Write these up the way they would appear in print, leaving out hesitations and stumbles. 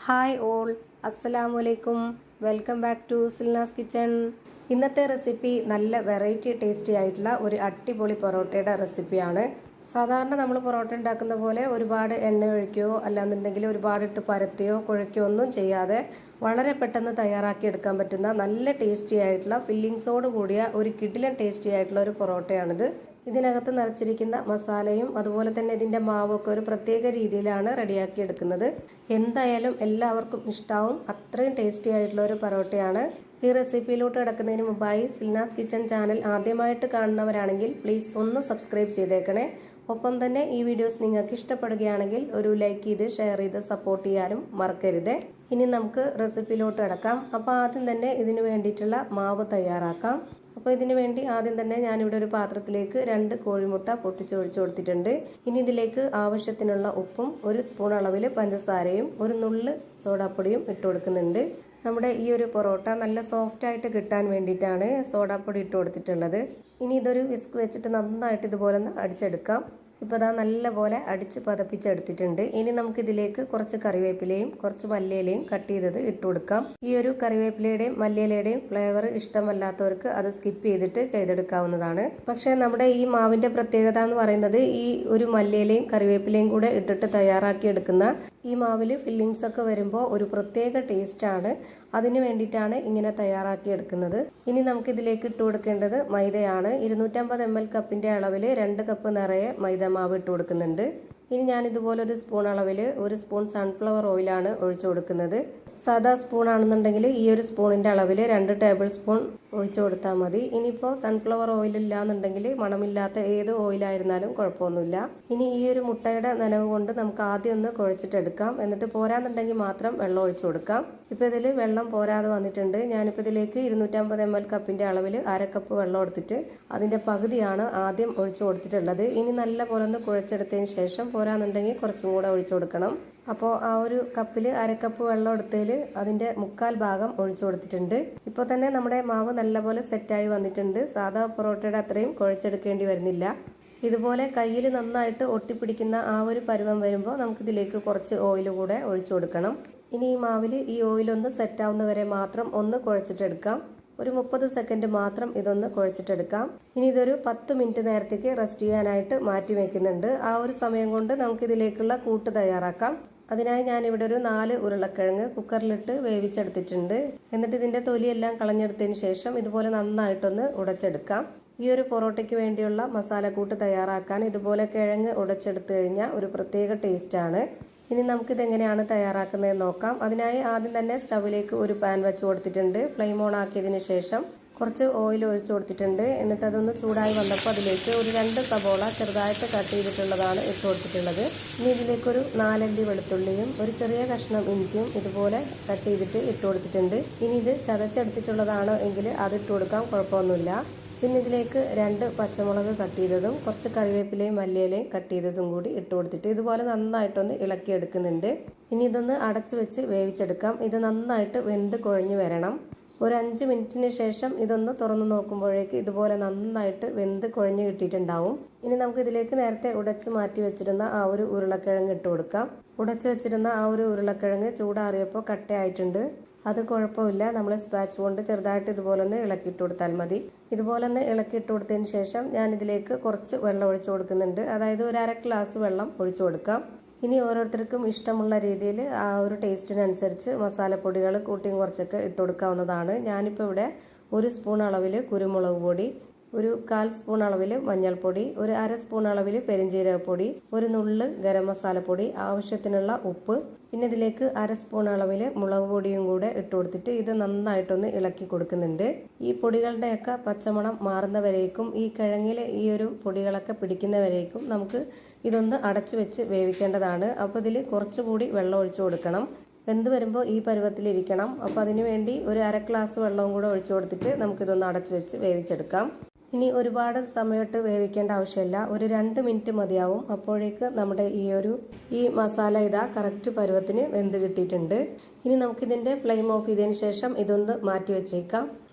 Hi all, അസ്സലാമു അലൈക്കും. Welcome back to Silnas kitchen. ഇന്നത്തെ റെസിപ്പി നല്ല വെറൈറ്റി ടേസ്റ്റി ആയിട്ടുള്ള ഒരു അടിപൊളി പൊറോട്ടയുടെ റെസിപ്പിയാണ്. സാധാരണ നമ്മൾ പൊറോട്ട ഉണ്ടാക്കുന്ന പോലെ ഒരുപാട് എണ്ണ ഒഴിക്കുകയോ അല്ലാന്നുണ്ടെങ്കിൽ ഒരുപാട് ഇട്ട് പരത്തിയോ കുഴക്കുകയോ ഒന്നും ചെയ്യാതെ വളരെ പെട്ടെന്ന് തയ്യാറാക്കി എടുക്കാൻ പറ്റുന്ന നല്ല ടേസ്റ്റി ആയിട്ടുള്ള ഫില്ലിങ്സോട് കൂടിയ ഒരു കിടിലൻ ടേസ്റ്റി ആയിട്ടുള്ള ഒരു പൊറോട്ടയാണിത്. ഇതിനകത്ത് നിറച്ചിരിക്കുന്ന മസാലയും അതുപോലെ തന്നെ ഇതിന്റെ മാവൊക്കെ ഒരു പ്രത്യേക രീതിയിലാണ് റെഡിയാക്കി എടുക്കുന്നത്. എന്തായാലും എല്ലാവർക്കും ഇഷ്ടാവും, അത്രയും ടേസ്റ്റി ആയിട്ടുള്ള ഒരു പൊറോട്ടയാണ്. ഈ റെസിപ്പിയിലോട്ട് കിടക്കുന്നതിന് മുമ്പായി സിൽനാസ് കിച്ചൺ ചാനൽ ആദ്യമായിട്ട് കാണുന്നവരാണെങ്കിൽ പ്ലീസ് ഒന്ന് സബ്സ്ക്രൈബ് ചെയ്തേക്കണേ. ഒപ്പം തന്നെ ഈ വീഡിയോസ് നിങ്ങൾക്ക് ഇഷ്ടപ്പെടുകയാണെങ്കിൽ ഒരു ലൈക്ക് ചെയ്ത് ഷെയർ ചെയ്ത് സപ്പോർട്ട് ചെയ്യാനും മറക്കരുത്. ഇനി നമുക്ക് റെസിപ്പിയിലോട്ട് കിടക്കാം. അപ്പോൾ ആദ്യം തന്നെ ഇതിന് വേണ്ടിയിട്ടുള്ള മാവ് തയ്യാറാക്കാം. അപ്പോൾ ഇതിനു വേണ്ടി ആദ്യം തന്നെ ഞാനിവിടെ ഒരു പാത്രത്തിലേക്ക് 2 കോഴിമുട്ട പൊട്ടിച്ചൊഴിച്ചു കൊടുത്തിട്ടുണ്ട്. ഇനി ഇതിലേക്ക് ആവശ്യത്തിനുള്ള ഉപ്പും 1 സ്പൂൺ അളവിൽ പഞ്ചസാരയും 1 നുള്ള് സോഡാപ്പൊടിയും ഇട്ട് കൊടുക്കുന്നുണ്ട്. നമ്മുടെ ഈ ഒരു പൊറോട്ട നല്ല സോഫ്റ്റ് ആയിട്ട് കിട്ടാൻ വേണ്ടിയിട്ടാണ് സോഡാപ്പൊടി ഇട്ട് കൊടുത്തിട്ടുള്ളത്. ഇനി ഇതൊരു വിസ്ക് വെച്ചിട്ട് നന്നായിട്ട് ഇതുപോലെ ഒന്ന് അടിച്ചെടുക്കാം. ഇപ്പോൾ ഇതാ നല്ലപോലെ അടിച്ച് പതപ്പിച്ചെടുത്തിട്ടുണ്ട്. ഇനി നമുക്കിതിലേക്ക് കുറച്ച് കറിവേപ്പിലയും കുറച്ച് മല്ലിയിലയും കട്ട് ചെയ്തത് ഇട്ട് കൊടുക്കാം. ഈ ഒരു കറിവേപ്പിലയുടെയും മല്ലിയിലയുടെയും ഫ്ലേവർ ഇഷ്ടമല്ലാത്തവർക്ക് അത് സ്കിപ്പ് ചെയ്തിട്ട് ചെയ്തെടുക്കാവുന്നതാണ്. പക്ഷേ നമ്മുടെ ഈ മാവിന്റെ പ്രത്യേകത എന്ന് പറയുന്നത് ഈ ഒരു മല്ലിയിലയും കറിവേപ്പിലയും കൂടെ ഇട്ടിട്ട് തയ്യാറാക്കി എടുക്കുന്ന ഈ മാവിൽ ഫില്ലിങ്സ് ഒക്കെ വരുമ്പോൾ ഒരു പ്രത്യേക ടേസ്റ്റ് ആണ്. അതിനു വേണ്ടിയിട്ടാണ് ഇങ്ങനെ തയ്യാറാക്കി എടുക്കുന്നത്. ഇനി നമുക്കിതിലേക്ക് ഇട്ട് കൊടുക്കേണ്ടത് മൈദയാണ്. 250 ml കപ്പിന്റെ അളവിൽ 2 കപ്പ് നിറയെ മൈദ മാവ് ഇട്ട് കൊടുക്കുന്നുണ്ട്. ഇനി ഞാൻ ഇതുപോലെ 1 സ്പൂൺ അളവിൽ 1 സ്പൂൺ സൺഫ്ലവർ ഓയിലാണ് ഒഴിച്ചു കൊടുക്കുന്നത്. സാധാ സ്പൂൺ ആണെന്നുണ്ടെങ്കിൽ ഈ ഒരു സ്പൂണിന്റെ അളവിൽ 2 ടേബിൾ സ്പൂൺ ഒഴിച്ചു കൊടുത്താൽ മതി. ഇനിയിപ്പോൾ സൺഫ്ലവർ ഓയിൽ ഇല്ലാന്നുണ്ടെങ്കിൽ മണമില്ലാത്ത ഏത് ഓയിലായിരുന്നാലും കുഴപ്പമൊന്നുമില്ല. ഇനി ഈ ഒരു മുട്ടയുടെ നനവ് കൊണ്ട് നമുക്ക് ആദ്യം ഒന്ന് കുഴച്ചിട്ടെടുക്കാം. എന്നിട്ട് പോരാന്നുണ്ടെങ്കിൽ മാത്രം വെള്ളം ഒഴിച്ചു കൊടുക്കാം. ഇപ്പോൾ ഇതിൽ വെള്ളം പോരാതെ വന്നിട്ടുണ്ട്. ഞാനിപ്പോൾ ഇതിലേക്ക് 250 ml കപ്പിന്റെ അളവിൽ 1/2 കപ്പ് വെള്ളം എടുത്തിട്ട് അതിന്റെ പകുതിയാണ് ആദ്യം ഒഴിച്ചു കൊടുത്തിട്ടുള്ളത്. ഇനി നല്ല പോലെ ഒന്ന് കുഴച്ചെടുത്തതിന് ശേഷം പോരാന്നുണ്ടെങ്കിൽ കുറച്ചും കൂടെ ഒഴിച്ചു കൊടുക്കണം. അപ്പോൾ ആ ഒരു കപ്പിൽ 1/2 കപ്പ് വെള്ളം എടുത്തതിൽ അതിന്റെ 1/4 ഭാഗം ഒഴിച്ചു കൊടുത്തിട്ടുണ്ട്. ഇപ്പോൾ തന്നെ നമ്മുടെ മാവ് നല്ലപോലെ സെറ്റായി വന്നിട്ടുണ്ട്. സാധാ പൊറോട്ടയുടെ അത്രയും കുഴച്ചെടുക്കേണ്ടി വരുന്നില്ല. ഇതുപോലെ കയ്യിൽ നന്നായിട്ട് ഒട്ടിപ്പിടിക്കുന്ന ആ ഒരു പരുവം വരുമ്പോൾ നമുക്കിതിലേക്ക് കുറച്ച് ഓയിൽ കൂടെ ഒഴിച്ചു കൊടുക്കണം. ഇനി ഈ മാവിൽ ഈ ഓയിലൊന്ന് സെറ്റാവുന്നവരെ മാത്രം ഒന്ന് കുഴച്ചിട്ടെടുക്കാം. ഒരു 30 സെക്കൻഡ് മാത്രം ഇതൊന്ന് കുഴച്ചിട്ടെടുക്കാം. ഇനി ഇതൊരു 10 മിനിറ്റ് നേരത്തേക്ക് റെസ്റ്റ് ചെയ്യാനായിട്ട് മാറ്റി വെക്കുന്നുണ്ട്. ആ ഒരു സമയം കൊണ്ട് നമുക്കിതിലേക്കുള്ള കൂട്ട് തയ്യാറാക്കാം. അതിനായി ഞാനിവിടെ ഒരു 4 ഉരുളക്കിഴങ്ങ് കുക്കറിലിട്ട് വേവിച്ചെടുത്തിട്ടുണ്ട്. എന്നിട്ട് ഇതിന്റെ തൊലിയെല്ലാം കളഞ്ഞെടുത്തതിന് ശേഷം ഇതുപോലെ നന്നായിട്ടൊന്ന് ഉടച്ചെടുക്കാം. ഈ ഒരു പൊറോട്ടയ്ക്ക് വേണ്ടിയുള്ള മസാലക്കൂട്ട് തയ്യാറാക്കാൻ ഇതുപോലെ കിഴങ്ങ് ഉടച്ചെടുത്തു കഴിഞ്ഞാൽ ഒരു പ്രത്യേക ടേസ്റ്റാണ്. ഇനി നമുക്കിതെങ്ങനെയാണ് തയ്യാറാക്കുന്നതെന്ന് നോക്കാം. അതിനായി ആദ്യം തന്നെ സ്റ്റവിലേക്ക് ഒരു പാൻ വെച്ച് കൊടുത്തിട്ടുണ്ട്. ഫ്ലെയിം ഓൺ ആക്കിയതിന് ശേഷം കുറച്ച് ഓയിൽ ഒഴിച്ചു കൊടുത്തിട്ടുണ്ട്. എന്നിട്ട് അതൊന്ന് ചൂടായി വന്നപ്പോൾ അതിലേക്ക് ഒരു 2 സബോള ചെറുതായിട്ട് കട്ട് ചെയ്തിട്ടുള്ളതാണ് ഇട്ട് കൊടുത്തിട്ടുള്ളത്. ഇനി ഇതിലേക്കൊരു 4 അല്ലി വെളുത്തുള്ളിയും ഒരു ചെറിയ കഷ്ണം ഇഞ്ചിയും ഇതുപോലെ കട്ട് ചെയ്തിട്ട് ഇട്ട് കൊടുത്തിട്ടുണ്ട്. ഇനി ഇത് ചതച്ചെടുത്തിട്ടുള്ളതാണ് എങ്കിൽ അത് ഇട്ട് കൊടുക്കാം, കുഴപ്പമൊന്നുമില്ല. പിന്നെ ഇതിലേക്ക് 2 പച്ചമുളക് കട്ട് ചെയ്തതും കുറച്ച് കറിവേപ്പിലയും മല്ലിയിലയും കട്ട് ചെയ്തതും കൂടി ഇട്ട് കൊടുത്തിട്ട് ഇതുപോലെ നന്നായിട്ടൊന്ന് ഇളക്കിയെടുക്കുന്നുണ്ട്. ഇനി ഇതൊന്ന് അടച്ചു വെച്ച് വേവിച്ചെടുക്കാം. ഇത് നന്നായിട്ട് വെന്ത് കുഴഞ്ഞു വരണം. ഒരു 5 മിനിറ്റിന് ശേഷം ഇതൊന്ന് തുറന്നു നോക്കുമ്പോഴേക്ക് ഇതുപോലെ നന്നായിട്ട് വെന്ത് കുഴഞ്ഞു കിട്ടിയിട്ടുണ്ടാവും. ഇനി നമുക്ക് ഇതിലേക്ക് നേരത്തെ ഉടച്ച് മാറ്റി വെച്ചിരുന്ന ആ ഒരു ഉരുളക്കിഴങ്ങ് ഇട്ട് കൊടുക്കാം. ഉടച്ചു വെച്ചിരുന്ന ആ ഒരു ഉരുളക്കിഴങ്ങ് ചൂടാറിയപ്പോൾ കട്ടയായിട്ടുണ്ട്. അത് കുഴപ്പമില്ല, നമ്മൾ സ്പാച്ച് കൊണ്ട് ചെറുതായിട്ട് ഇതുപോലെ ഒന്ന് ഇളക്കിയിട്ട് കൊടുത്താൽ മതി. ഇതുപോലെ ഒന്ന് ഇളക്കിയിട്ട് കൊടുത്തതിന് ശേഷം ഞാൻ ഇതിലേക്ക് കുറച്ച് വെള്ളം ഒഴിച്ചു കൊടുക്കുന്നുണ്ട്. അതായത് ഒരു 1/2 ഗ്ലാസ് വെള്ളം ഒഴിച്ചു കൊടുക്കാം. ഇനി ഓരോരുത്തർക്കും ഇഷ്ടമുള്ള രീതിയിൽ ആ ഒരു ടേസ്റ്റിനനുസരിച്ച് മസാലപ്പൊടികൾ കൂട്ടിയും കുറച്ചൊക്കെ ഇട്ട് കൊടുക്കാവുന്നതാണ്. ഞാനിപ്പോൾ ഇവിടെ 1 സ്പൂൺ അളവിൽ കുരുമുളക് പൊടി, ഒരു 1/4 സ്പൂൺ അളവിൽ മഞ്ഞൾപ്പൊടി, ഒരു 1/2 സ്പൂൺ അളവിൽ പെരിഞ്ജീരകപ്പൊടി, 1 നുള്ള് ഗരം മസാലപ്പൊടി, ആവശ്യത്തിനുള്ള ഉപ്പ്, പിന്നെ ഇതിലേക്ക് 1/2 സ്പൂൺ അളവിൽ മുളക് പൊടിയും കൂടെ ഇട്ട് കൊടുത്തിട്ട് ഇത് നന്നായിട്ടൊന്ന് ഇളക്കി കൊടുക്കുന്നുണ്ട്. ഈ പൊടികളുടെയൊക്കെ പച്ചമണം മാറുന്നവരേക്കും ഈ കിഴങ്ങിൽ ഈ ഒരു പൊടികളൊക്കെ പിടിക്കുന്നവരേക്കും നമുക്ക് ഇതൊന്ന് അടച്ചു വെച്ച് വേവിക്കേണ്ടതാണ്. അപ്പോൾ ഇതിൽ കുറച്ചുകൂടി വെള്ളം ഒഴിച്ചു കൊടുക്കണം. വെന്ത് വരുമ്പോൾ ഈ പരുവത്തിലിരിക്കണം. അപ്പോൾ അതിനു വേണ്ടി ഒരു 1/2 ഗ്ലാസ് വെള്ളവും കൂടെ ഒഴിച്ചു കൊടുത്തിട്ട് നമുക്കിതൊന്ന് അടച്ചു വെച്ച് വേവിച്ചെടുക്കാം. ഇനി ഒരുപാട് സമയത്ത് വേവിക്കേണ്ട ആവശ്യമില്ല, ഒരു 2 മിനിറ്റ് മതിയാവും. അപ്പോഴേക്ക് നമ്മുടെ ഈ മസാല ഇതാ കറക്റ്റ് പരുവത്തിന് വെന്ത് കിട്ടിയിട്ടുണ്ട്. ഇനി നമുക്കിതിൻ്റെ ഫ്ലെയിം ഓഫ് ചെയ്തതിന് ശേഷം ഇതൊന്ന് മാറ്റി വെച്ചേക്കാം.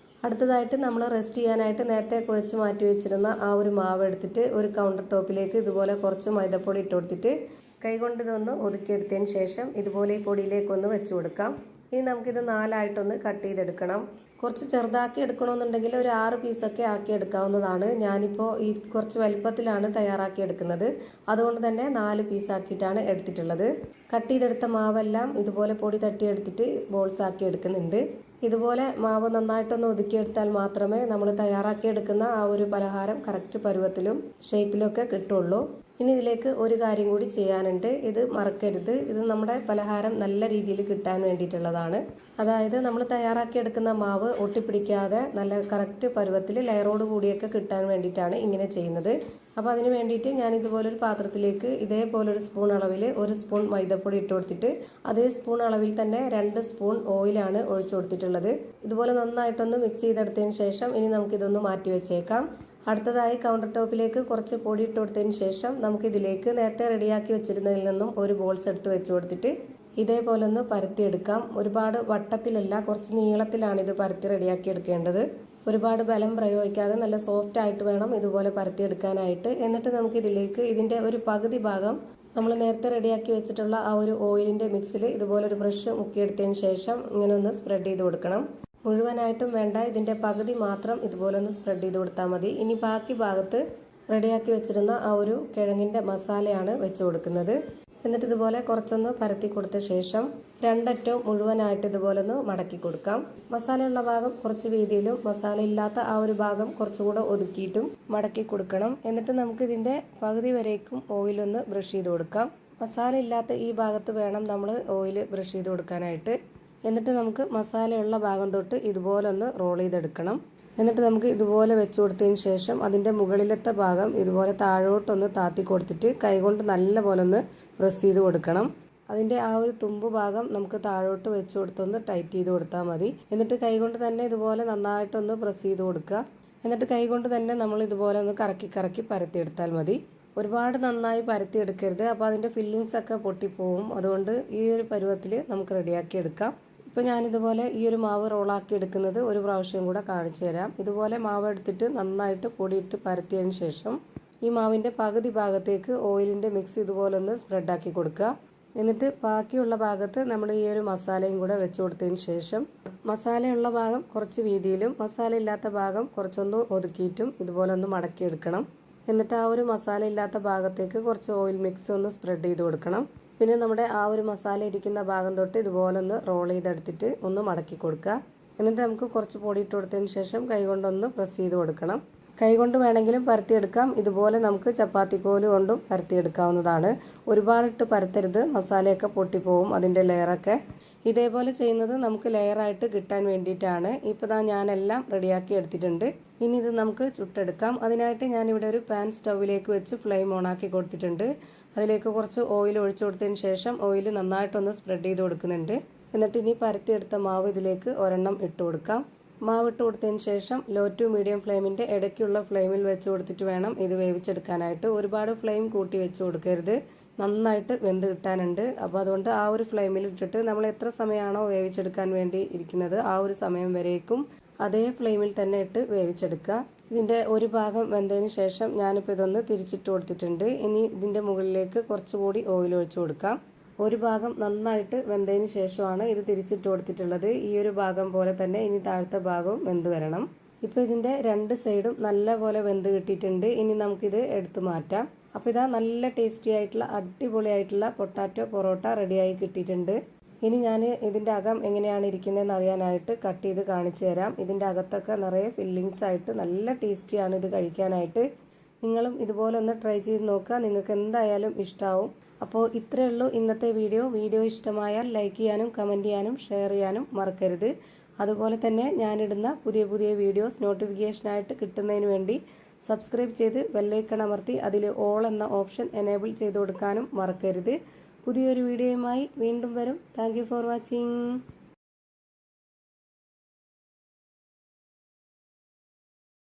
അടുത്തതായിട്ട് നമ്മൾ റെസ്റ്റ് ചെയ്യാനായിട്ട് നേരത്തെ കുഴച്ച് മാറ്റി വെച്ചിരുന്ന ആ ഒരു മാവ് എടുത്തിട്ട് ഒരു കൗണ്ടർ ടോപ്പിലേക്ക് ഇതുപോലെ കുറച്ച് മൈദപ്പൊടി ഇട്ട് കൊടുത്തിട്ട് കൈകൊണ്ട് ഇതൊന്ന് ഒതുക്കിയെടുത്തതിന് ശേഷം ഇതുപോലെ ഈ പൊടിയിലേക്കൊന്ന് വെച്ച് കൊടുക്കാം. ഇനി നമുക്കിത് 4ആയിട്ടൊന്ന് കട്ട് ചെയ്തെടുക്കണം. കുറച്ച് ചെറുതാക്കി എടുക്കണമെന്നുണ്ടെങ്കിൽ ഒരു 6 പീസൊക്കെ ആക്കി എടുക്കാവുന്നതാണ്. ഞാനിപ്പോൾ ഈ കുറച്ച് വലുപ്പത്തിലാണ് തയ്യാറാക്കി എടുക്കുന്നത്. അതുകൊണ്ട് തന്നെ 4 പീസാക്കിയിട്ടാണ് എടുത്തിട്ടുള്ളത്. കട്ട് ചെയ്തെടുത്ത മാവെല്ലാം ഇതുപോലെ പൊടി തട്ടിയെടുത്തിട്ട് ബോൾസ് ആക്കി എടുക്കുന്നുണ്ട്. ഇതുപോലെ മാവ് നന്നായിട്ടൊന്ന് ഒതുക്കിയെടുത്താൽ മാത്രമേ നമ്മൾ തയ്യാറാക്കിയെടുക്കുന്ന ആ ഒരു പലഹാരം കറക്റ്റ് പരുവത്തിലും ഷേപ്പിലൊക്കെ കിട്ടുള്ളൂ. ഇനി ഇതിലേക്ക് ഒരു കാര്യം കൂടി ചെയ്യാനുണ്ട്. ഇത് മറക്കരുത്. ഇത് നമ്മുടെ പലഹാരം നല്ല രീതിയിൽ കിട്ടാൻ വേണ്ടിയിട്ടുള്ളതാണ്. അതായത് നമ്മൾ തയ്യാറാക്കിയെടുക്കുന്ന മാവ് ഒട്ടിപ്പിടിക്കാതെ നല്ല കറക്റ്റ് പരുവത്തിൽ ലെയറോട് കൂടിയൊക്കെ കിട്ടാൻ വേണ്ടിയിട്ടാണ് ഇങ്ങനെ ചെയ്യുന്നത്. അപ്പോൾ അതിന് വേണ്ടിയിട്ട് ഞാൻ ഇതുപോലൊരു പാത്രത്തിലേക്ക് ഇതേപോലൊരു സ്പൂൺ അളവിൽ 1 സ്പൂൺ മൈദപ്പൊടി ഇട്ട് കൊടുത്തിട്ട് അതേ സ്പൂൺ അളവിൽ തന്നെ 2 സ്പൂൺ ഓയിലാണ് ഒഴിച്ചു കൊടുത്തിട്ടുള്ളത്. ഇതുപോലെ നന്നായിട്ടൊന്ന് മിക്സ് ചെയ്തെടുത്തതിന് ശേഷം ഇനി നമുക്കിതൊന്ന് മാറ്റി വെച്ചേക്കാം. അടുത്തതായി കൗണ്ടർ ടോപ്പിലേക്ക് കുറച്ച് പൊടി ഇട്ട് കൊടുത്തതിന് ശേഷം നമുക്കിതിലേക്ക് നേരത്തെ റെഡിയാക്കി വെച്ചിരുന്നതിൽ നിന്നും ഒരു ബോൾസ് എടുത്ത് വെച്ച് കൊടുത്തിട്ട് ഇതേപോലെ ഒന്ന് പരത്തിയെടുക്കാം. ഒരുപാട് വട്ടത്തിലല്ല, കുറച്ച് നീളത്തിലാണ് ഇത് പരത്തി റെഡിയാക്കി എടുക്കേണ്ടത്. ഒരുപാട് ബലം പ്രയോഗിക്കാതെ നല്ല സോഫ്റ്റ് ആയിട്ട് വേണം ഇതുപോലെ പരത്തിയെടുക്കാനായിട്ട്. എന്നിട്ട് നമുക്കിതിലേക്ക് ഇതിൻ്റെ ഒരു പകുതി ഭാഗം നമ്മൾ നേരത്തെ റെഡിയാക്കി വെച്ചിട്ടുള്ള ആ ഒരു ഓയിലിൻ്റെ മിക്സിൽ ഇതുപോലെ ഒരു ബ്രഷ് മുക്കിയെടുത്തതിന് ശേഷം ഇങ്ങനെ ഒന്ന് സ്പ്രെഡ് ചെയ്ത് കൊടുക്കണം. മുഴുവനായിട്ടും വേണ്ട, ഇതിൻ്റെ പകുതി മാത്രം ഇതുപോലെ ഒന്ന് സ്പ്രെഡ് ചെയ്ത് കൊടുത്താൽ മതി. ഇനി ബാക്കി ഭാഗത്ത് റെഡിയാക്കി വെച്ചിരുന്ന ആ ഒരു കിഴങ്ങിൻ്റെ മസാലയാണ് വെച്ച് കൊടുക്കുന്നത്. എന്നിട്ട് ഇതുപോലെ കുറച്ചൊന്ന് പരത്തി കൊടുത്ത ശേഷം രണ്ടറ്റവും മുഴുവനായിട്ട് ഇതുപോലെ ഒന്ന് മടക്കി കൊടുക്കാം. മസാലയുള്ള ഭാഗം കുറച്ച് വീതിയിലും മസാല ഇല്ലാത്ത ആ ഒരു ഭാഗം കുറച്ചുകൂടെ ഒതുക്കിയിട്ടും മടക്കി കൊടുക്കണം. എന്നിട്ട് നമുക്ക് ഇതിൻ്റെ പകുതി വരേക്കും ഓയിലൊന്ന് ബ്രഷ് ചെയ്ത് കൊടുക്കാം. മസാല ഇല്ലാത്ത ഈ ഭാഗത്ത് വേണം നമ്മൾ ഓയിൽ ബ്രഷ് ചെയ്ത് കൊടുക്കാനായിട്ട്. എന്നിട്ട് നമുക്ക് മസാലയുള്ള ഭാഗം തൊട്ട് ഇതുപോലെ ഒന്ന് റോൾ ചെയ്തെടുക്കണം. എന്നിട്ട് നമുക്ക് ഇതുപോലെ വെച്ച് കൊടുത്തതിന് ശേഷം അതിൻ്റെ മുകളിലത്തെ ഭാഗം ഇതുപോലെ താഴോട്ടൊന്ന് താത്തി കൊടുത്തിട്ട് കൈകൊണ്ട് നല്ലപോലെ ഒന്ന് പ്രസ് ചെയ്ത് കൊടുക്കണം. അതിൻ്റെ ആ ഒരു തുമ്പ് ഭാഗം നമുക്ക് താഴോട്ട് വെച്ച് കൊടുത്തൊന്ന് ടൈറ്റ് ചെയ്ത് കൊടുത്താൽ മതി. എന്നിട്ട് കൈകൊണ്ട് തന്നെ ഇതുപോലെ നന്നായിട്ടൊന്ന് പ്രസ് ചെയ്ത് കൊടുക്കുക. എന്നിട്ട് കൈകൊണ്ട് തന്നെ നമ്മൾ ഇതുപോലെ ഒന്ന് കറക്കി കറക്കി പരത്തിയെടുത്താൽ മതി. ഒരുപാട് നന്നായി പരത്തിയെടുക്കരുത്, അപ്പോൾ അതിൻ്റെ ഫില്ലിങ്സ് ഒക്കെ പൊട്ടിപ്പോവും. അതുകൊണ്ട് ഈ ഒരു പരുവത്തിൽ നമുക്ക് റെഡിയാക്കി എടുക്കാം. ഇപ്പോൾ ഞാനിതുപോലെ ഈ ഒരു മാവ് റോളാക്കി എടുക്കുന്നത് ഒരു പ്രാവശ്യം കൂടെ കാണിച്ചു തരാം. ഇതുപോലെ മാവ് എടുത്തിട്ട് നന്നായിട്ട് പൊടിയിട്ട് പരത്തിയതിന് ശേഷം ഈ മാവിൻ്റെ പകുതി ഭാഗത്തേക്ക് ഓയിലിൻ്റെ മിക്സ് ഇതുപോലെ ഒന്ന് സ്പ്രെഡാക്കി കൊടുക്കുക. എന്നിട്ട് ബാക്കിയുള്ള ഭാഗത്ത് നമ്മൾ ഈ ഒരു മസാലയും കൂടെ വെച്ച് കൊടുത്തതിന് ശേഷം മസാലയുള്ള ഭാഗം കുറച്ച് വീതിയിലും മസാല ഇല്ലാത്ത ഭാഗം കുറച്ചൊന്ന് ഒതുക്കിയിട്ടും ഇതുപോലെ ഒന്ന് മടക്കിയെടുക്കണം. എന്നിട്ട് ആ ഒരു മസാല ഇല്ലാത്ത ഭാഗത്തേക്ക് കുറച്ച് ഓയിൽ മിക്സ് ഒന്ന് സ്പ്രെഡ് ചെയ്ത് കൊടുക്കണം. പിന്നെ നമ്മുടെ ആ ഒരു മസാല ഇരിക്കുന്ന ഭാഗം തൊട്ട് ഇതുപോലെ ഒന്ന് റോൾ ചെയ്തെടുത്തിട്ട് ഒന്ന് മടക്കി കൊടുക്കുക. എന്നിട്ട് നമുക്ക് കുറച്ച് പൊടി ഇട്ട് കൊടുത്തതിന് ശേഷം കൈകൊണ്ടൊന്ന് പ്രസ് ചെയ്ത് കൊടുക്കണം. കൈകൊണ്ട് വേണമെങ്കിലും പരത്തിയെടുക്കാം. ഇതുപോലെ നമുക്ക് ചപ്പാത്തിക്കോല് കൊണ്ടും പരത്തിയെടുക്കാവുന്നതാണ്. ഒരുപാടിട്ട് പരത്തരുത്, മസാലയൊക്കെ പൊട്ടിപ്പോവും അതിൻ്റെ ലെയറൊക്കെ. ഇതേപോലെ ചെയ്യുന്നത് നമുക്ക് ലെയറായിട്ട് കിട്ടാൻ വേണ്ടിയിട്ടാണ്. ഇപ്പോൾ ഞാനെല്ലാം റെഡിയാക്കി എടുത്തിട്ടുണ്ട്. ഇനി ഇത് നമുക്ക് ചുട്ടെടുക്കാം. അതിനായിട്ട് ഞാനിവിടെ ഒരു പാൻ സ്റ്റൗവിലേക്ക് വെച്ച് ഫ്ലെയിം ഓണാക്കി കൊടുത്തിട്ടുണ്ട്. അതിലേക്ക് കുറച്ച് ഓയിൽ ഒഴിച്ചു കൊടുത്തതിന് ശേഷം ഓയിൽ നന്നായിട്ടൊന്ന് സ്പ്രെഡ് ചെയ്ത് കൊടുക്കുന്നുണ്ട്. എന്നിട്ട് ഇനി പരത്തിയെടുത്ത മാവ് ഇതിലേക്ക് ഒരെണ്ണം ഇട്ട് കൊടുക്കാം. മാവ് ഇട്ട് കൊടുത്തതിന് ശേഷം ലോ ടു മീഡിയം ഫ്ലെയിമിൻ്റെ ഇടയ്ക്കുള്ള ഫ്ലെയിമിൽ വെച്ച് കൊടുത്തിട്ട് വേണം ഇത് വേവിച്ചെടുക്കാനായിട്ട്. ഒരുപാട് ഫ്ലെയിം കൂട്ടി വെച്ച് കൊടുക്കരുത്, നന്നായിട്ട് വെന്ത് കിട്ടാനുണ്ട്. അപ്പോൾ അതുകൊണ്ട് ആ ഒരു ഫ്ലെയിമിൽ ഇട്ടിട്ട് നമ്മൾ എത്ര സമയമാണോ വേവിച്ചെടുക്കാൻ വേണ്ടി ഇരിക്കുന്നത് ആ ഒരു സമയം വരേക്കും അതേ ഫ്ലെയിമിൽ തന്നെ ഇട്ട് വേവിച്ചെടുക്കുക. ഇതിൻ്റെ ഒരു ഭാഗം വെന്തതിന് ശേഷം ഞാനിപ്പോൾ ഇതൊന്ന് തിരിച്ചിട്ട് കൊടുത്തിട്ടുണ്ട്. ഇനി ഇതിൻ്റെ മുകളിലേക്ക് കുറച്ചുകൂടി ഓയിൽ ഒഴിച്ചു കൊടുക്കാം. ഒരു ഭാഗം നന്നായിട്ട് വെന്തതിന് ശേഷമാണ് ഇത് തിരിച്ചിട്ട് കൊടുത്തിട്ടുള്ളത്. ഈ ഒരു ഭാഗം പോലെ തന്നെ ഇനി താഴത്തെ ഭാഗവും വെന്ത് വരണം. ഇപ്പോൾ ഇതിൻ്റെ 2 സൈഡും നല്ലപോലെ വെന്ത് കിട്ടിയിട്ടുണ്ട്. ഇനി നമുക്കിത് എടുത്തു മാറ്റാം. അപ്പോൾ ഇതാ നല്ല ടേസ്റ്റി ആയിട്ടുള്ള അടിപൊളിയായിട്ടുള്ള പൊട്ടാറ്റോ പൊറോട്ട റെഡിയായി കിട്ടിയിട്ടുണ്ട്. ഇനി ഞാൻ ഇതിൻ്റെ അകം എങ്ങനെയാണ് ഇരിക്കുന്നതെന്ന് അറിയാനായിട്ട് കട്ട് ചെയ്ത് കാണിച്ചു തരാം. ഇതിൻ്റെ അകത്തൊക്കെ നിറയെ ഫില്ലിങ്സ് ആയിട്ട് നല്ല ടേസ്റ്റിയാണ് ഇത് കഴിക്കാനായിട്ട്. നിങ്ങളും ഇതുപോലെ ഒന്ന് ട്രൈ ചെയ്ത് നോക്കുക, നിങ്ങൾക്ക് എന്തായാലും ഇഷ്ടമാവും. അപ്പോൾ ഇത്രയേ ഉള്ളൂ ഇന്നത്തെ വീഡിയോ ഇഷ്ടമായാൽ ലൈക്ക് ചെയ്യാനും കമൻറ്റ് ചെയ്യാനും ഷെയർ ചെയ്യാനും മറക്കരുത്. അതുപോലെ തന്നെ ഞാനിടുന്ന പുതിയ വീഡിയോസ് നോട്ടിഫിക്കേഷനായിട്ട് കിട്ടുന്നതിന് വേണ്ടി സബ്സ്ക്രൈബ് ചെയ്ത് ബെല്ലൈക്കൺ അമർത്തി അതിൽ ഓൾ എന്ന ഓപ്ഷൻ എനേബിൾ ചെയ്ത് കൊടുക്കാനും മറക്കരുത്. പുതിയൊരു വീഡിയോയുമായി വീണ്ടും വരും. Thank you for watching.